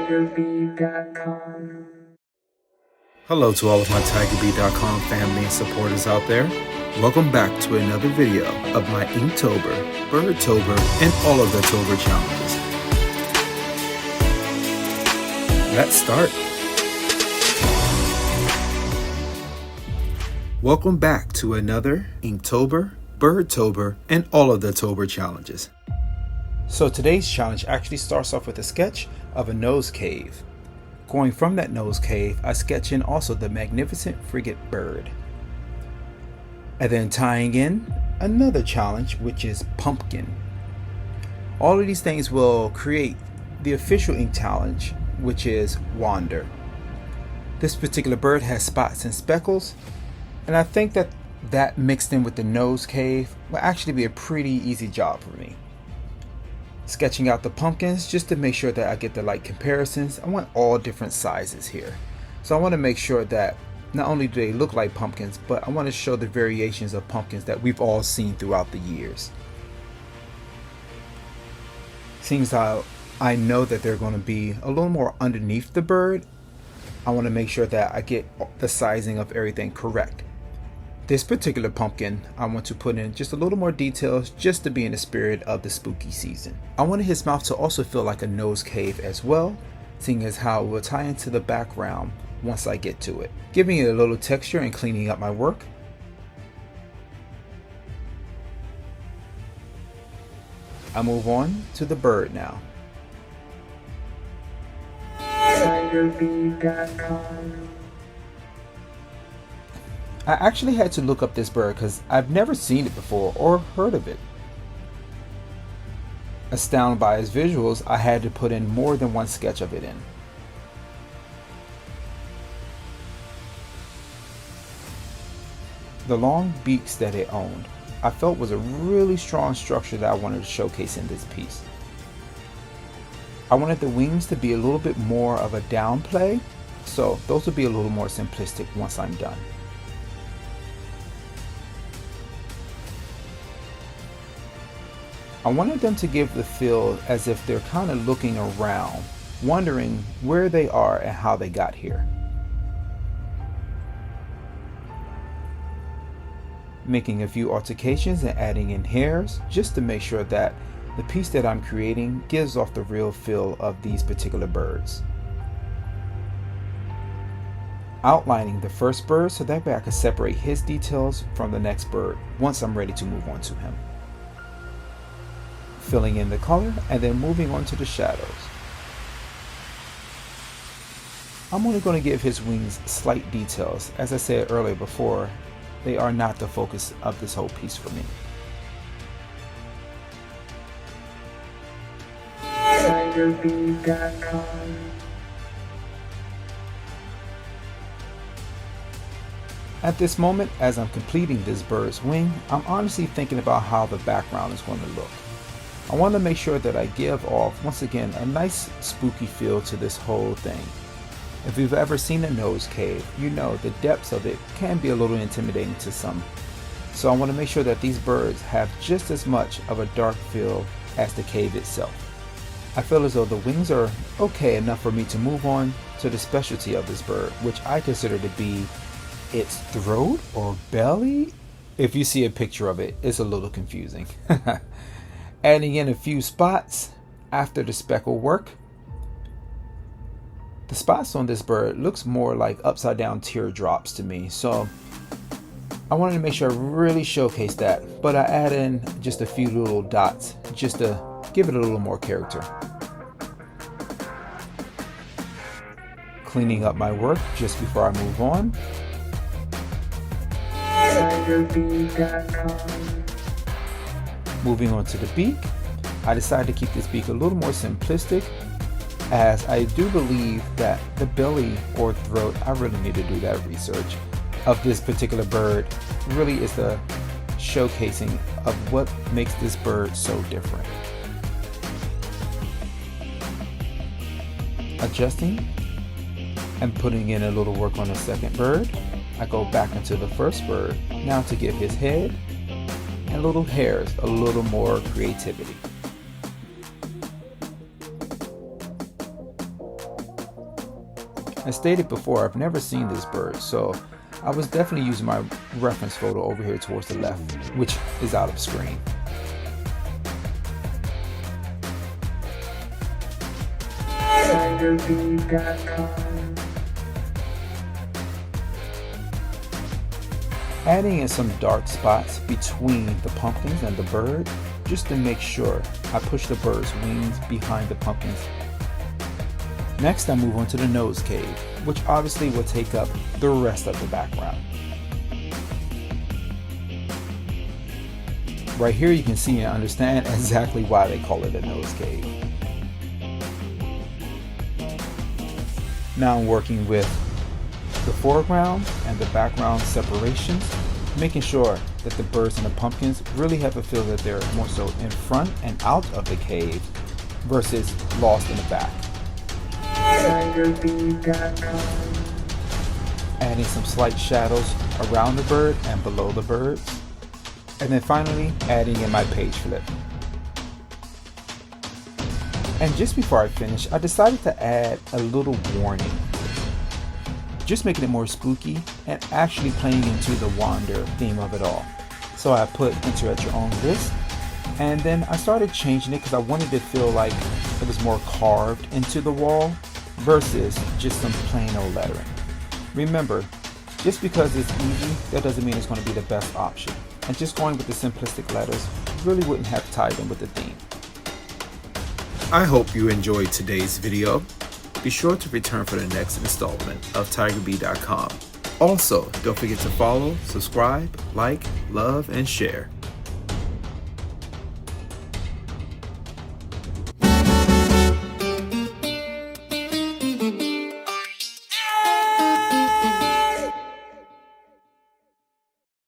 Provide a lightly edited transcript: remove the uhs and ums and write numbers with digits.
TigerBee.com. Hello to all of my TigerBee.com family and supporters out there. Welcome back to another video of my Inktober, Birdtober, and all of the Tober challenges. Let's start. Welcome back to another Inktober, Birdtober, and all of the Tober challenges. So today's challenge actually starts off with a sketch of a nose cave. Going from that nose cave, I sketch in also the magnificent frigate bird. And then tying in another challenge, which is pumpkin. All of these things will create the official ink challenge, which is wander. This particular bird has spots and speckles, and I think that mixed in with the nose cave will actually be a pretty easy job for me. Sketching out the pumpkins just to make sure that I get the light comparisons. I want all different sizes here. So I want to make sure that not only do they look like pumpkins, but I want to show the variations of pumpkins that we've all seen throughout the years. Seems how I know that they're going to be a little more underneath the bird. I want to make sure that I get the sizing of everything correct. This particular pumpkin, I want to put in just a little more details just to be in the spirit of the spooky season. I wanted his mouth to also feel like a nose cave as well, seeing as how it will tie into the background once I get to it, giving it a little texture and cleaning up my work. I move on to the bird now. TigerBee.com. I actually had to look up this bird because I've never seen it before or heard of it. Astounded by its visuals, I had to put in more than one sketch of it in. The long beaks that it owned, I felt was a really strong structure that I wanted to showcase in this piece. I wanted the wings to be a little bit more of a downplay, so those will be a little more simplistic once I'm done. I wanted them to give the feel as if they're kind of looking around, wondering where they are and how they got here. Making a few altercations and adding in hairs just to make sure that the piece that I'm creating gives off the real feel of these particular birds. Outlining the first bird so that way I can separate his details from the next bird once I'm ready to move on to him. Filling in the color and then moving on to the shadows. I'm only going to give his wings slight details. As I said earlier before, they are not the focus of this whole piece for me. TigerBee.com. At this moment, as I'm completing this bird's wing, I'm honestly thinking about how the background is going to look. I want to make sure that I give off, once again, a nice spooky feel to this whole thing. If you've ever seen a nose cave, you know the depths of it can be a little intimidating to some. So I want to make sure that these birds have just as much of a dark feel as the cave itself. I feel as though the wings are okay enough for me to move on to the specialty of this bird, which I consider to be its throat or belly. If you see a picture of it, it's a little confusing. Adding in a few spots after the speckle work. The spots on this bird looks more like upside down teardrops to me, so I wanted to make sure I really showcase that, but I add in just a few little dots just to give it a little more character. Cleaning up my work just before I move on. TigerBee.com. Moving on to the beak, I decided to keep this beak a little more simplistic, as I do believe that the belly or throat, I really need to do that research, of this particular bird really is the showcasing of what makes this bird so different. Adjusting and putting in a little work on the second bird, I go back into the first bird now to give his head and little hairs a little more creativity. As stated before, I've never seen this bird, so I was definitely using my reference photo over here towards the left, which is out of screen. TigerBee.com. Adding in some dark spots between the pumpkins and the bird, just to make sure I push the bird's wings behind the pumpkins. Next, I move on to the nose cave, which obviously will take up the rest of the background. Right here you can see and understand exactly why they call it a nose cave. Now I'm working with the foreground and the background separations, making sure that the birds and the pumpkins really have a feel that they're more so in front and out of the cave versus lost in the back. TigerBee.com. Adding some slight shadows around the bird and below the birds. And then finally adding in my page flip. And just before I finish, I decided to add a little warning, just making it more spooky and actually playing into the wander theme of it all. So I put enter at your own risk, and then I started changing it because I wanted to feel like it was more carved into the wall versus just some plain old lettering. Remember, just because it's easy, that doesn't mean it's going to be the best option. And just going with the simplistic letters really wouldn't have tied in with the theme. I hope you enjoyed today's video. Be sure to return for the next installment of TigerBee.com. Also, don't forget to follow, subscribe, like, love, and share.